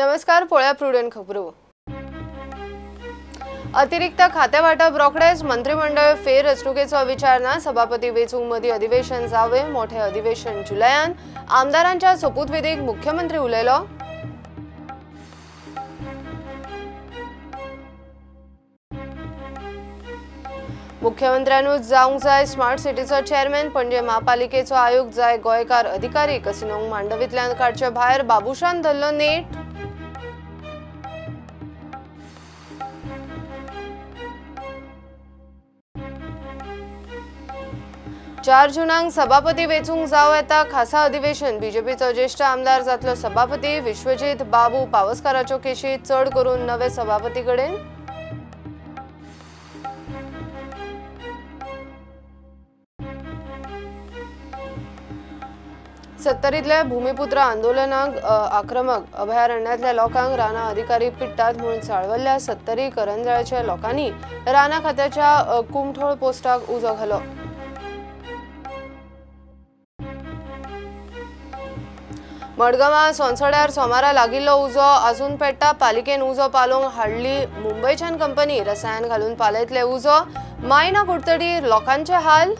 नमस्कार. पोळ्या प्रुडंट खबरो. अतिरिक्त खातेवाटप रोखडेच मंत्रिमंडळ फेररचणुकेचो विचारणा सभापती वेचूंक मदीं अधिवेशन जावे. मोठे अधिवेशन जुलयान. आमदारांच्या सोपूतविधीक मुख्यमंत्री उलयलो. मुख्यमंत्र्यानूच जावंक जाय स्मार्ट सिटीचो चेअरमॅन. पणजे महापालिकेचो आयुक्त जाय गोंयकार अधिकारी. कसिनोंक मांडवींतल्यान काडचे भायर बाबुशान धरलो नेट. 4 जूनाक सभापती वेचूंक जाव येता खासा अधिवेशन. बीजेपीचो ज्येष्ठ आमदार जातलो सभापती. विश्वजीत बाबू पावसकाराच्यो केशी चड करून नवे सभापती कडेन. सत्तरीतल्या भूमिपुत्र आंदोलनाक आक्रमक अभयारण्यातल्या लोकांक राना अधिकारी पिट्टात म्हणून चाळवल्ल्या. सत्तरी करंजळ्याच्या लोकांनी राना खात्याच्या कुमठोळ पोस्टाक उजो घालो. मडगांवां सोंसड्यार सोमारा लागिल्लो उजो आजून पेट्टा. पालिकेन उजो पालोवंक हाडली मुंबयच्यान कंपनी. रसायन घालून पालयतले उजो. मायना कुडतडी लोकांचे हाल.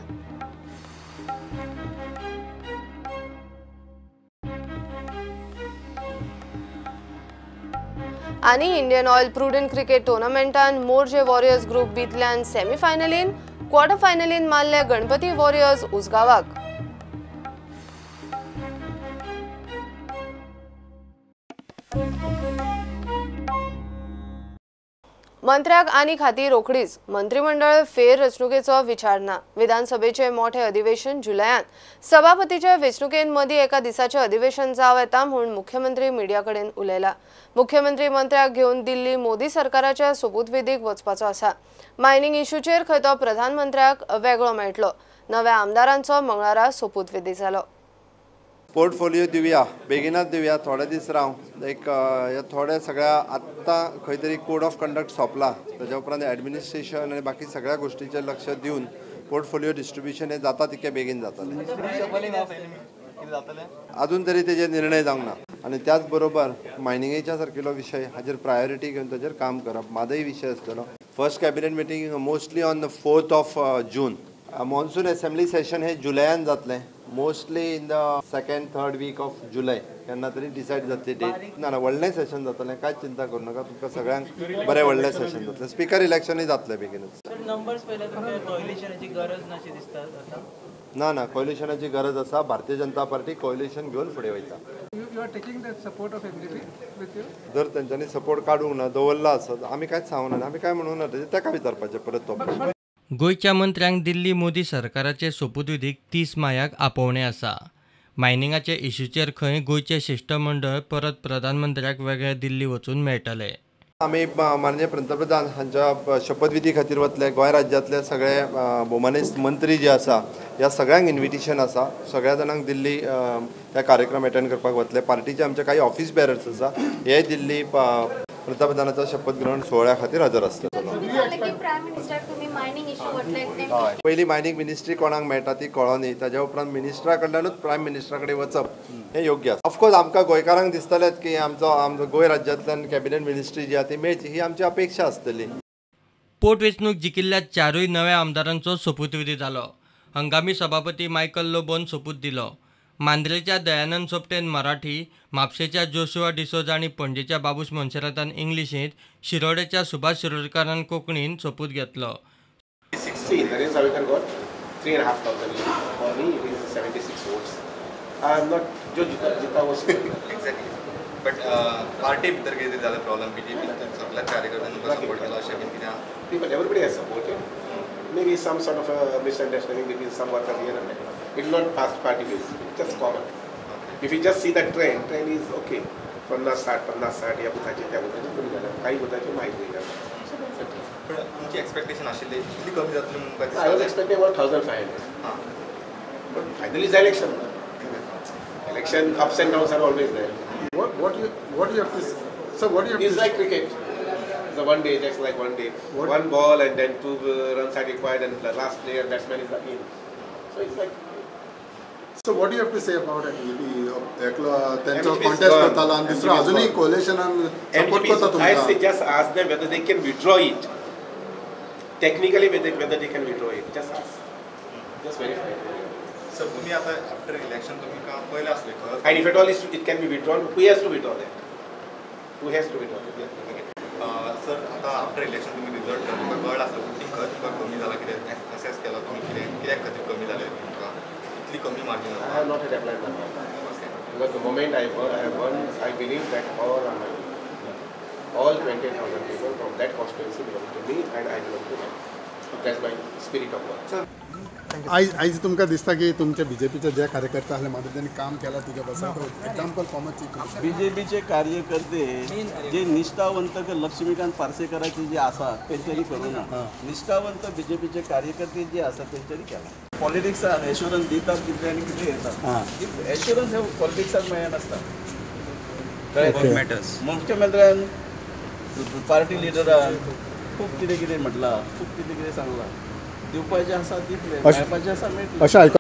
आनी इंडियन ऑयल प्रुडंट क्रिकेट टुर्नामेंटान मोर्जे वॉरियर्स ग्रुप बीतल्यान सेमीफायनलीन. क्वार्टर फायनलीन मारले गणपती वॉरियर्स उसगावाक. मंत्र्याक आनी खाती रोखडीच. मंत्रिमंडळ फेररचणुकेचो विचारणा. विधानसभेचे मोठे अधिवेशन जुलयान. सभापतीच्या वेचणुकेन मदीं एका दिसाचे अधिवेशन जाव येता म्हणून मुख्यमंत्री मिडिया कडेन उलयला. मुख्यमंत्री मंत्र्याक घेवन दिल्ली मोदी सरकाराच्या सोपूतविधीक वचपाचो आसा. मायनिंग इश्यूचेर खंय तो प्रधानमंत्र्याक वेगळो मेळटलो. नव्या आमदारांचो मंगळारा सोपूतविधी जालो. पोर्टफोलियो दिवया, बेगिनाच दिवया, थोडे दीस राव. एक थोडे सगळ्या आत्ता खंय तरी कोड ऑफ कंडक्ट सोंपला. ताच्या उपरांत ॲडमिनिस्ट्रेशन आनी बाकी सगळ्या गोष्टींचेर लक्ष दिवन पोर्टफोलियो डिस्ट्रिब्युशन हे जाता तितकें बेगीन जातलें. अजून तरी तेजे निर्णय जावंक ना. आनी त्याच बरोबर मायनिंगेच्या सारकिलो विशय हाजेर प्रायोरिटी घेवन ताजेर काम करप म्हादय विशय आसतलो. First cabinet meeting mostly on the 4th June. Monsoon assembly session हे जुलयान जातलें. Mostly in the 2nd, 3rd week of July केन्ना तरी डिसायड जातली डेट. ना व्हडलें सेशन जातलें, कांयच चिंता करूं नाका. तुमकां सगळ्यांक बरें व्हडलें सेशन जातलें. स्पीकर इलेक्शनूय जातलें बेगीनच. ना कॉलिशनाची गरज आसा. भारतीय जनता पार्टी कॉलिशन घेवन फुडें वयता. जर तेंच्यांनी सपोर्ट काडूंक ना दवरला आसत आमी कांयच सांगूना. आमी काय म्हणूं ना ताका विचारपाचें परत तो. गोयच्या मंत्र्यांक दिल्ली मोदी सरकाराचे सोपूतविधीक 30 मायाक आपोवणें आसा. मायनिंगाचे इश्यूचेर खंय गोयचे शिष्टमंडळ परत प्रधानमंत्र्याक वेगळे दिल्ली वचून मेळटले. आमी माननीय पंतप्रधान हांच्या शपथविधी खातीर वतले. गोंय राज्यांतले सगळे भोवमानीस मंत्री जे आसा ह्या सगळ्यांक इन्विटेशन आसा. सगळ्या जाणांक दिल्ली त्या कार्यक्रम अटेंड करपाक वतले. पार्टीचे आमचे काही ऑफिस बेरर्स आसा हे दिल्ली पंतप्रधानाचा शपथ ग्रहण सोहळ्या खातीर हजर आसतलो. पयली मायनिंग मिनिस्ट्री कोणाक मेळटा ती कळो न्ही. ताच्या उपरांत मिनिस्टरा कडल्यानूच प्रायम मिनिस्टरा कडेन वचप हें योग्य आसा. ऑफकोर्स आमकां गोंयकारांक दिसतलेंच की आमचो गोंय राज्यांतल्यान कॅबिनेट मिनिस्ट्री जी आसा ती मेळची ही आमची अपेक्षा आसतली. पोटवेंचणूक जिखिल्ल्या 4 नव्या आमदारांचो सोपूतविधी जालो. हंगामी सभापती मायकल लोबोन सोपूत दिलो. मांद्रेच्या दयानंद सोपटेन मराठी, म्हापशेच्या जोशुआ डिसोजा आनी पणजेच्या बाबूश मोन्सेरातान इंग्लिशींत, शिरोडेच्या सुभाष शिरोडकारान कोंकणीन सोपूत घेतलो. 16, that is how we can got 3,500. For me, it is 76 votes. I'm not Jita was exactly. But party भितर कितें जालें प्रॉब्लम बीजेपी सगळ्या कार्यकर्त्यांनी सपोर्ट केलो अशें बीन कितें. People, everybody has supported. Maybe some sort of a misunderstanding between some workers here and there. It will not pass party base. It's just common. Okay. If you just see the trend is okay. 50-60 या बुथाचे त्या बुथाचे कमी झालं. काही बुथाचे माहीत नाही झालं. पण तुमची एक्सपेक्टेशन आशिल्ली कितली कमी जातली म्हणून काय दिसता? I was expecting about 1,500. But finally it's election. Election ups and downs are always there. What you have to so what do you have It's to like cricket. The one day, just like one day. One ball and then 2 runs are required and the last player batsman is in. So it's like So what do you have to say about MGP? एकलो त्यांचा contest Kartala आणि दुसरा अजूनही कोalitionan support करता I तुमका. say just ask them whether they can withdraw it. Technically whether they can withdraw it. Just ask. Just verify. Sir तुम्ही आता after election तुम्ही का पहिले असले खरं And if at all it can be withdrawn, who has to withdraw that? Who has to withdraw it? Sir आता after election तुम्ही result तुमका कळलं असलं की खत तुका कमी झाला कितें असेस केला तुम्ही कित्याक खातीर कमी झाले तुमका इतली कमी margin I have not yet applied that. Because the moment I won, I believe that all 28,000 people from that constituency belong to me and I belong to them. That's my spirit of work. आज तुमका दिसता की तुमच्या बीजेपीचे जे कार्यकर्ते आले मात्र त्यांनी काम केला तुझ्या बसा एक्झाम्पल कॉमनची बीजेपीचे कार्यकर्ते जे निष्ठावंत लक्ष्मीकांत पार्सेकरांचे जे आसा तेंच्यांनी करूना निष्ठावंत बीजेपीचे कार्यकर्ते जे आसा तेंच्यांनी केला पॉलिटिक्सान एश्युरन्स दितात कितें आनी कितें येतात एश्युरन्स हे पॉलिटिक्सान मेळनासता मुख्यमंत्र्यान पार्टी लिडरान खूब कितें कितें म्हटलां खूब कितें कितें सांगलां दिवपाचें आसा दितलें मेळपाचें आसा मेळटलें अशें आयक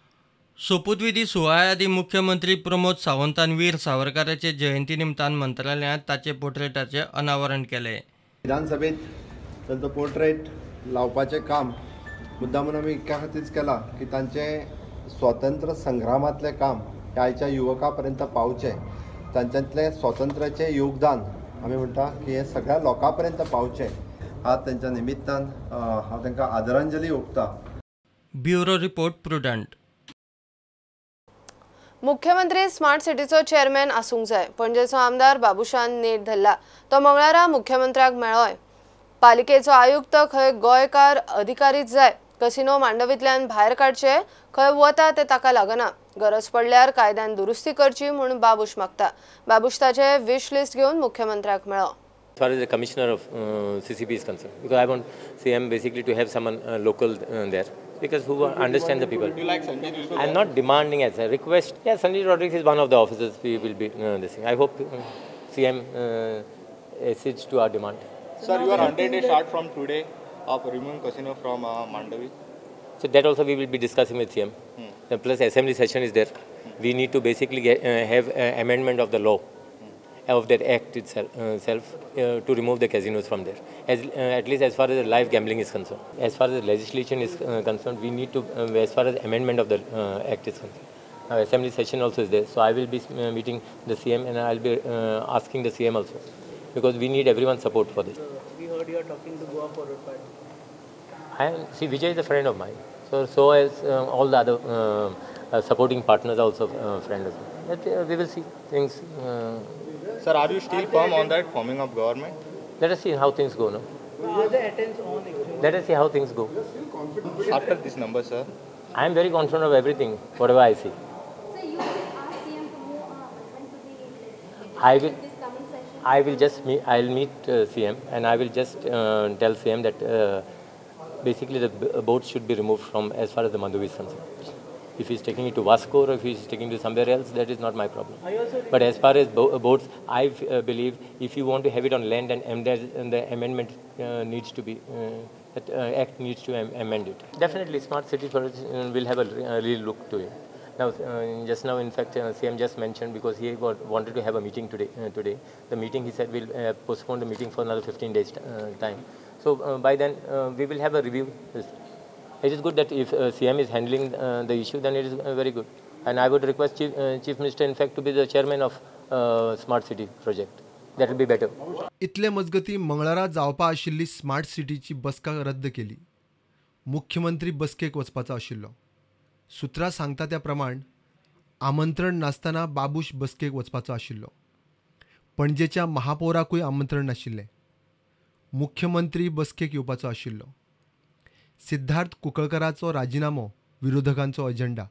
सोपूतविधी सुवाळ्या मुख्यमंत्री प्रमोद सावंतान वीर सावरकराचे जयंती निमतान मंत्रालयात ताचे पोर्ट्रेटाचे अनावरण केले. विधानसभेत त्यांचं पोर्ट्रेट लावपाचें काम मुद्दामून आमी इतक्या खातीरच केलां की तांचें स्वातंत्र्य संग्रामांतलें काम हे आयच्या युवकां पर्यंत पावचें तांच्यांतलें स्वातंत्र्याचें योगदान आमी म्हणटा की हें सगळ्या लोकां पर्यंत पावचें आज त्यांच्या निमित्तान हांव तांकां आदरांजली ओंपता. Bureau report Prudent. मुख्यमंत्री स्मार्ट सिटीचो चेअरमॅन आसूंक जाय. पणजेचो आमदार बाबुशान नेट धरला. तो मंगळारा मुख्यमंत्र्याक मेळ्ळोय. पालिकेचो आयुक्त खंय गोंयकार अधिकारीच जाय. कसिनो मांडवींतल्यान भायर काडचे खंय वता ते ताका लागना. गरज पडल्यार कायद्यान दुरुस्ती करची म्हणून बाबुश मागता. बाबुश ताचे विश लिस्ट घेवन मुख्यमंत्र्याक मेळ्ळो. As far as the commissioner of CCB is concerned, because I want CM basically to have someone local there, because who understands the people. Do you like Sanjay Rodriguez? I'm not demanding as a request. Yeah, Sanjay Rodriguez is one of the officers. We will be this thing. I hope CM accedes to our demand. Sir, you are 100 days short from today of removing casino from Mandavi. So that also we will be discussing with CM. Plus assembly session is there. We need to basically have amendment of the law. Of that act itself to remove the casinos from there, at least as far as the live gambling is concerned. As far as the legislation is concerned, we need to, as far as amendment of the act is concerned. Now, assembly session also is there, so I will be meeting the CM and I will be asking the CM also, because we need everyone's support for this. We heard you are talking to Goa Forward Party. See, Vijay is a friend of mine, so as all the other supporting partners are also friends. But we will see things. Sir, are you still firm on that forming of government? Let us see how things go now. Are the attempts on actually? Let us see how things go. After this number, sir. I am very confident of everything, whatever I see. So you will ask CM to move amendment to the this coming session? I'll meet CM and I will just tell CM that basically the boats should be removed from as far as the Mandavi is concerned. If he's taking it to Vasco or if he's taking it to somewhere else, that is not my problem. But as far as boats, I believe if you want to have it on land and the amendment needs to be, that act needs to amend it. Definitely, Smart City will have a real look to it. Now, just now, in fact, CM just mentioned because he wanted to have a meeting today. The meeting, he said, will postpone the meeting for another 15 days time. So by then, we will have a review. It is good that if CM is handling the issue, then it is very good. And I would request Chief Minister, in fact, to be the chairman of Smart City project. That will be better. इतले मजगती मंगळारा जावपा आशिल्ली smart सिटीची बसका रद्द केली. मुख्यमंत्री बसकेक वचपाचो आशिल्लो. सुत्रां सांगता त्या प्रमाण आमंत्रण नासतना बाबूश बसकेक वचपाचो आशिल्लो. पणजेच्या महापौराकूय आमंत्रण नाशिल्लें. मुख्यमंत्री बसकेक येवपाचो आशिल्लो. सिद्धार्थ कुंकळकराचो राजिनामो विरोधकांचो अजेंडा.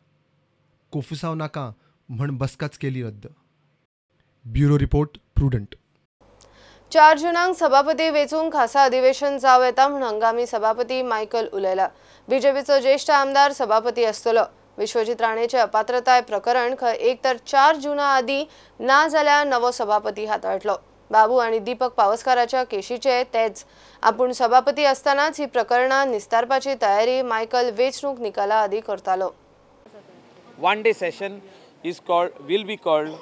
कोफुसांव नाका म्हण बसकाच केली रद्द. Bureau report prudent. 4 जुनाक सभापती वेचूंक खासा अधिवेशन जाव येता म्हूण हंगामी सभापती मायकल उलयला. बीजेपीचो ज्येष्ठ आमदार सभापती आसतलो. विश्वजीत राणेचे अपात्रताय प्रकरण खंय एक तर 4 जुना आदी ना जाल्यार नवो सभापती हाताळटलो. बाबू आणि दीपक पावसकाराच्या केशीचे तेच. आपूण सभापती असतानाच ही प्रकरणां निस्तारपाची तयारी मायकल वेचणूक निकाला आदी करतालो. one-day session will be called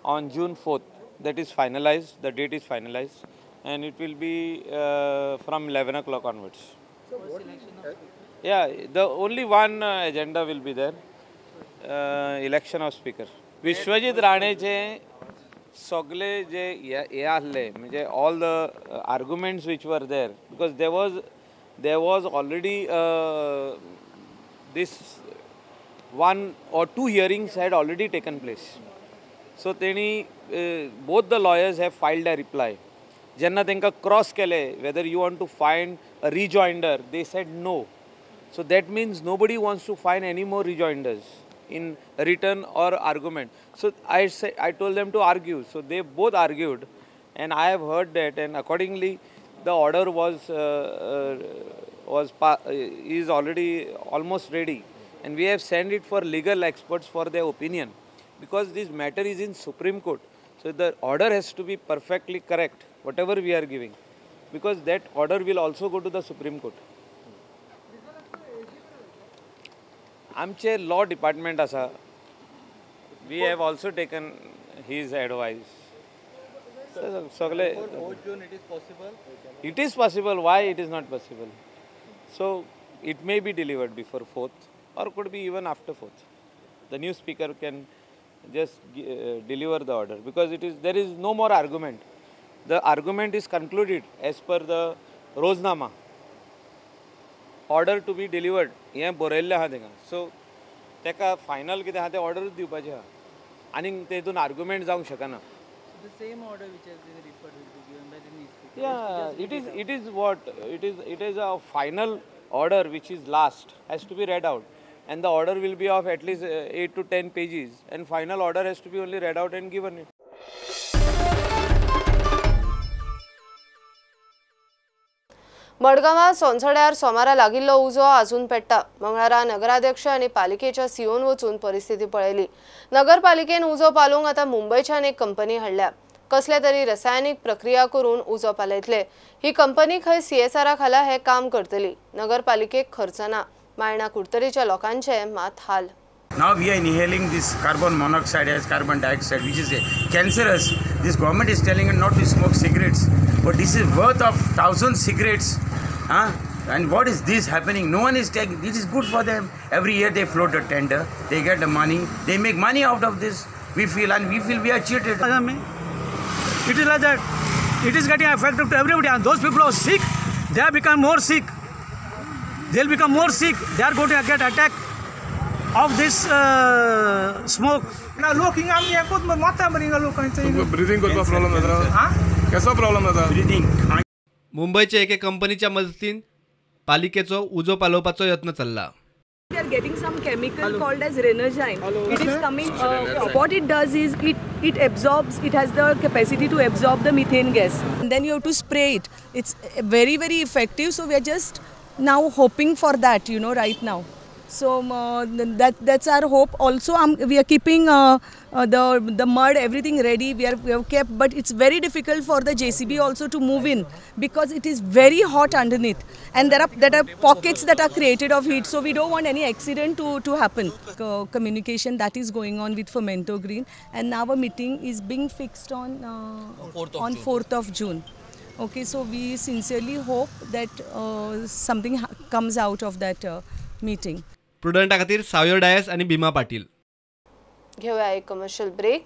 on June 4th. That is finalized. The date is finalized, and it will be from 11 o'clock onwards. So what election of speaker? Yeah, the only one agenda will be there. Election of speaker. Vishwajit Raneche सगळे जे हे आसले म्हणजे all the arguments which were there, because there was already this 1 or 2 hearings had already taken place. So both the lawyers have filed a reply. Jenna tenka cross kele whether you want to find a rejoinder, they said no. So that means nobody wants to find any more rejoinders in written or argument. So I told them to argue. So they both argued, and I have heard that, and accordingly the order is already almost ready, and we have sent it for legal experts for their opinion, because this matter is in Supreme Court. So the order has to be perfectly correct, whatever we are giving, because that order will also go to the Supreme Court. आमचे law department आसा, we have also taken his advice. सगळे it is possible. It is possible. Why it is not possible? So it may be delivered before 4th, or could be even after 4th. The new speaker can just deliver the order, because there is no more argument. The argument is concluded as per the Roznama. Order to be delivered. हे बरयल्लें आहा तेका. So तेका final कितें आहा तें ऑर्डरूच दिवपाचें आहा. आनी तेतून आर्ग्युमेंट जावंक शकना. The same order which has been referred will be given by the new speaker. Yeah, it is a final order which is last, has to be read out, and the order will be of at least 8 to 10 pages, and final order has to be only read out and given it. मडगांवां सोनसड्यार सोमारा लागिल्लो उजो आजून पेट्टा. मंगळारा नगराध्यक्ष आनी पालिकेच्या सीओन वचून परिस्थिती पळयली. नगरपालिकेन उजो पालोवंक आतां मुंबयच्यान एक कंपनी हाडल्या. कसले तरी रसायनीक प्रक्रिया करून उजो पालयतले. ही कंपनी खंय CSR खाला हे काम करतली. नगरपालिकेक खर्च ना. मायणा कुडतरीच्या लोकांचे मात हाल. Now we are inhaling this carbon monoxide as carbon dioxide, which is cancerous. This government is telling us not to smoke cigarettes, but this is worth of 1,000 cigarettes. And what is this happening? No one is taking. This is good for them. Every year they float a tender. They get the money. They make money out of this. We feel we are cheated. It is like that. It is getting effective to everybody. And those people who are sick, they have become more sick. They'll become more sick. They are going to get attacked of this smoke. Now looking at me, I put my mouth on the breathing problem कसा problem जाता breathing. मुंबईच्या एके कंपनीच्या मदतीन पालिकेचो उजो पालोवपाचो यत्न चल्ला. We are getting some chemical called as Renergine. It is coming. What it does is it absorbs. It has the capacity to absorb the methane gas. And then you have to spray it. It's very effective. So we are just now hoping for that. Right now. So that's our hope. Also, we are keeping the mud, everything ready. We have kept, but it's very difficult for the JCB also to move in, because it is very hot underneath, and there are pockets that are created of heat. So we don't want any accident to happen. Communication that is going on with Fermento Green, and now a meeting is being fixed on 4th of June. Okay, so we sincerely hope that something comes out of that meeting. प्रुडंटा खातीर सावयर डायस आणि भीमा पाटील. घेऊया एक commercial break.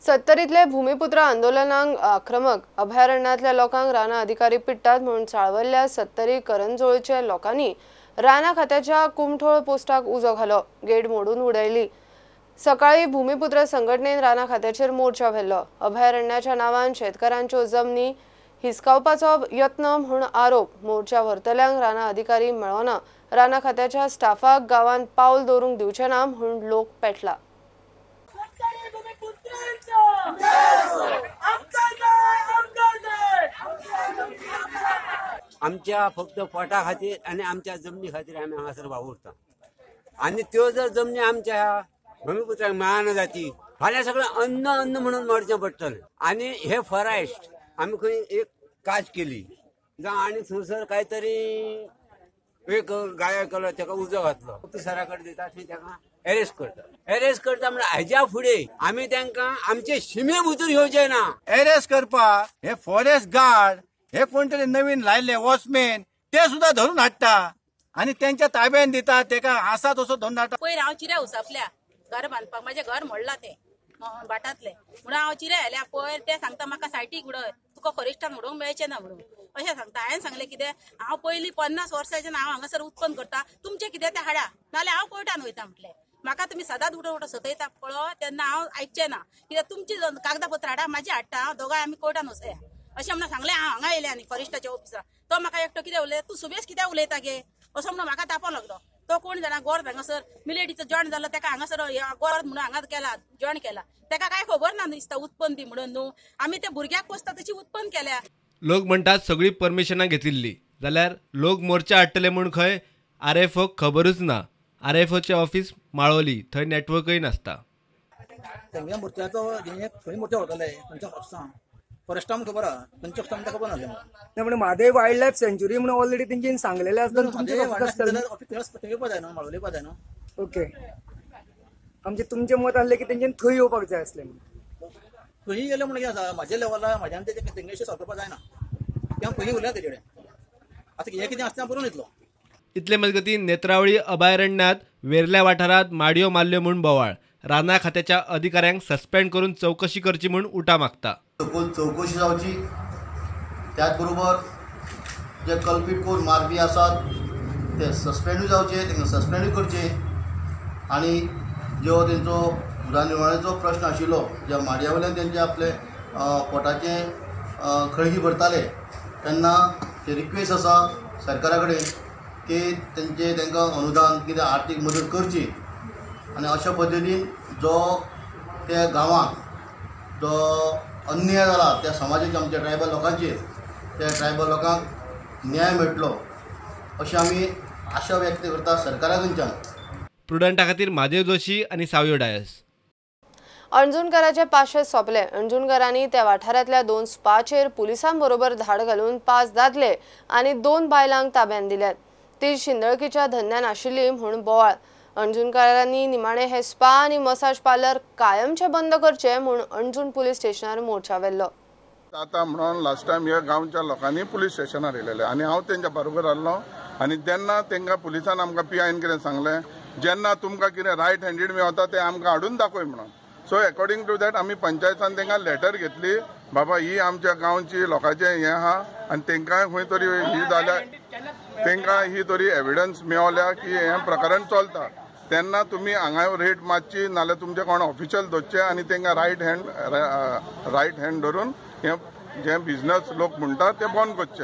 सत्तरीतले भूमिपुत्र आंदोलनाक आक्रमक अभयारण्यातल्या लोकांक राना अधिकारी पिट्टात म्हणून चाळवल्ल्या सत्तरी करंजोळच्या लोकांनी राना खात्याच्या कुमठोळ पोस्टाक उजो घालो. गेट मोडून उडयली. सकाळी भूमिपुत्र संघटनेन राना खात्याचेर मोर्चा व्हेल्लो. अभयारण्याच्या नावान शेतकऱ्यांच्यो जमनी हिसकावपाचो यत्न म्हूण आरोप. मोर्चा व्हरतल्यांक राना अधिकारी मेळोना. राना खात्याच्या स्टाफाक गांवांत पावल दवरूंक दिवचे ना म्हूण लोक पेटला. आमच्या फक्त पोटा खातीर आनी आमच्या जमनी खातीर आमी हांगासर वावुरता, आनी त्यो जर जमनी आमच्या भूमिपुत्रांक मेळना जाती, फाल्यां सगळें अन्न म्हणून मरचें पडटलें. आनी हे फॉरेस्ट आमी खंय एक काज केली जावं आनी थंयसर कांय तरी एक गाया केलो ताका उजो घातलो ऑफिसरा कडेन दिता थंय ताका अरेस्ट करता म्हणजे हाज्या फुडें आमी तांकां आमचे शिमे भितर घेवचे ना. अरेस्ट करपाक हे फॉरेस्ट गार्ड हे कोण तरी नवीन लायले वॉचमॅन ते सुद्धा धरून हाडटा आणि त्यांच्या ताब्यात दिता ताका आसा तसो धरून हाडटा. पयर हांव चिऱ्या उसापल्या घर बांदपाक म्हजें घर मोडलां तें भाटांतलें म्हणून हांव चिऱ्या आयल्या पयर ते सांगता म्हाका सायटीक उडय तुका फॉरेस्टान उडोवंक मेळचें ना म्हणून अशें सांगता. हांवें सांगलें कितें हांव पयलीं 50 वर्सांच्यान हांव हांगासर उत्पन्न करता तुमचें कितें तें हाडा नाल्यार हांव कोर्टान वयता म्हटलें. म्हाका तुमी सदांच उठो सतयता पळय तेन्ना हांव आयकचें ना कित्याक तुमची कागदपत्र हाडा म्हाजी हाडटा हांव दोगांय आमी कोर्टान वचया अशें म्हणून सांगलें. हांव हांगा येयलें आनी फॉरेस्टाच्या ऑफिसार तो म्हाका एकटो कितें उलयता तूं सुबेज कित्याक उलयता गे असो म्हणून म्हाका तापो लागलो. तो कोण जाणा गोर हांगासर मिलेडीचो जॉयन जालो ताका हांगासर गोर म्हणून हांगा केला जॉयन केला ताका काय खबर ना दिसता उत्पन्न दी म्हणून न्हू आमी त्या भुरग्याक पोसता तशी उत्पन्न केल्या. लोक म्हणटात सगळी परमिशनां घेतिल्ली जाल्यार लोक मोर्चा हाडटले म्हूण खंय RFOक खबरूच ना. RFOचें ऑफिस माळवली थंय नेटवर्कय नासता. तेंगे मोर्चाचो खंय मोर्चा व्हरतले खंयच्या ऑफिसान फॉरेस्टान खबर आहा खंयच्या ऑफिसान ताका खबर नासलें म्हणजे माझे वायल्ड लायफ सेंच्युरी म्हणून ऑलरेडी तेंच्यानी सांगलेलें आसता तुमचे ऑफिस थंय येवपा जाय न्हू माळवली येवपा जाय न्हू. ओके आमचे तुमचें मत आसलें की तेंच्यानी थंय येवपाक जाय आसलें खंय गेले म्हणून कितें आसा म्हाज्या लेवला म्हाज्यान तेंगेशी सरपा जायना तें हांव खंय उलयता तेजे कडेन आतां हें कितें आसता बरोवन येतलो. इतले मजगती नेत्रावळी अभयारण्यात वेर्ल्या वाठारात माडयो मारल्यो म्हूण बोवाळ. राना खात्याच्या अधिकाऱ्यांक सस्पेंड करून चवकशी करची म्हूण उठा मागता. सखोल चवकशी जावची त्याच बरोबर जे कल्पीत कोण मारपी आसात ते सस्पेंडूय जावचे तांकां सस्पेंडूय करचे आनी जो तेंचो उदरनिर्वाहाचो प्रश्न आशिल्लो ज्या माडया वयल्यान तेंचे आपले पोटाचे खळगी भरताले तेन्ना ते रिक्वेस्ट आसा सरकारा कडेन की तांकां अनुदान कितें आर्थीक मदत करची आनी अशा पद्दतीन जो त्या गांवांत जो अन्याय जाला त्या समाजाच्या आमच्या ट्रायबल लोकांचेर त्या ट्रायबल लोकांक न्याय मेळटलो अशी आमी आशा व्यक्त करता सरकारा कडच्यान. प्रुडंटा खातीर महादेव जोशी आनी सावयो डायस. अणजुणकाराचे पाशे सोंपले. अणजुणकारांनी त्या वाठारांतल्या 2 स्पाचेर पुलिसांबरोबर धाड घालून 5 दादले आनी 2 बायलांक ताब्यात दिल्यात. ती शिंदळकीच्या धंद्यान आशिल्ली म्हूण बोवाळ. अणजुणकारांनी निमाणे हे स्पा आनी मसाज पार्लर कायमचे बंद करचे म्हूण अणजुण पुलीस स्टेशनार मोर्चा वेल्लो. आता म्हणून लास्ट टायम ह्या गांवच्या लोकांनी पुलीस स्टेशनार येयलेले आनी हांव तेंच्या बरोबर आसलो आनी तेन्ना तेंकां पुलिसान आमकां PIन कितें सांगलें जेन्ना तुमकां कितें रायट हँडीड मेळटा तें आमकां हाडून दाखय म्हणून. सो अकॉर्डिंग टू दॅट आमी पंचायतान तेंकां लेटर घेतली बाबा ही आमच्या गांवची लोकांचें हें आहा आनी तेंकां खंय तरी ही जाल्या तेंकां ही तरी एविडन्स मेळल्या की हें प्रकरण चलता तेन्ना तुमी हांगा रेट मारची नाल्यार तुमचे कोण ऑफिशियल दवरचे आनी तेंकां रायट हँड धरून हे जे बिझनस लोक म्हणटात ते बंद करचे.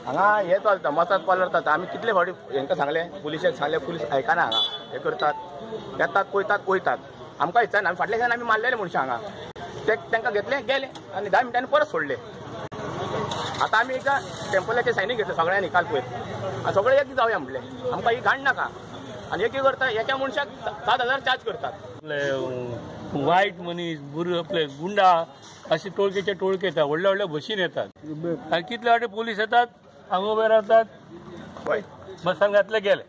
हांगा हे चलता मसाज पार्लर जाता आमी कितले फावटी हेंकां सांगलें पुलिशेक सांगलें पुलीस आयकना हांगा हे करतात येतात पळयतात आमकां इच्छा ना आमी फाटल्या दिसान आमी मारलेले मनशां हांगा तेंकां घेतले गेले आनी 10 मिनटांनी परत सोडले. आतां आमी एका टेम्पलाचे सायनी घेतले सगळ्यांनी काल पयर सगळे एक जावया म्हटलें आमकां ही घाण नाका आनी एक करता एका मनशाक 7,000 चार्ज करतात. वायट मनीस बुर आपले गुंडा असे टोळकेचे टोळके येतात व्हडल्या व्हडल्या बशीन येतात आनी कितले फावटी पोलीस येतात हांगा उबे रावतात बसान घातले गेले.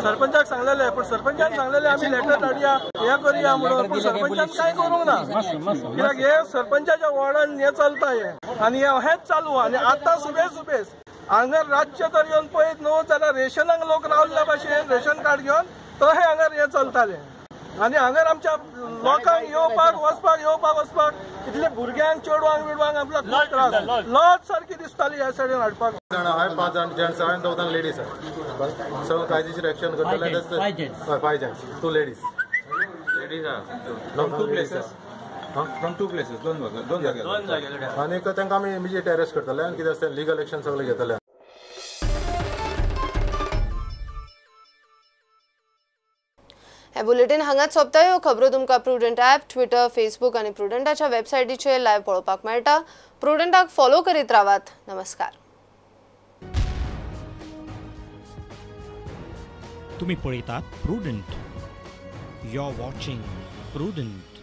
सरपंचाक सांगलेले पण सरपंचान सांगलेले आमी लेटर धाडया हे करया म्हणून पण सरपंचान काय करूंक ना कित्याक हे सरपंचाच्या वॉर्डान हे चलता हे आनी हेच चालू आनी आतां सुबेज हांगा रातचे तर येवन पळयत न्हू जाल्यार रेशनाक लोक रावल्ल्या भाशेन रेशन कार्ड घेवन तशें हांगा हे चलताले आनी हांगा आमच्या लोकांक येवपाक वचपाक इतले भुरग्यांक चेडवांक बिडवांक आपल्याक खूब त्रास लॉज सारकी दिसताली ह्या सायडीन हाडपाक. हांवें 5 जाण जेंट्स हांवें 2 जाण लेडीज सगळें कायदेशीर एक्शन करतले 5 जेंट्स 2 लेडीज फ्रॉम 2 प्लेसीस दोन जाग्यार आनी तांकां आमी इमिजिएट अरेस्ट करतले आनी कितें आसता लिगल एक्शन सगळें घेतले. हे बुलेटिन हांगाच सोंपता. ह्यो खबरो तुमकां प्रुडंट ॲप ट्विटर फेसबुक आनी प्रुडंटाच्या वेबसायटीचेर लायव्ह पळोवपाक मेळटा. प्रुडंटाक फॉलो करीत रावात. नमस्कार. तुम्ही पळयतात Prudent. You are watching prudent.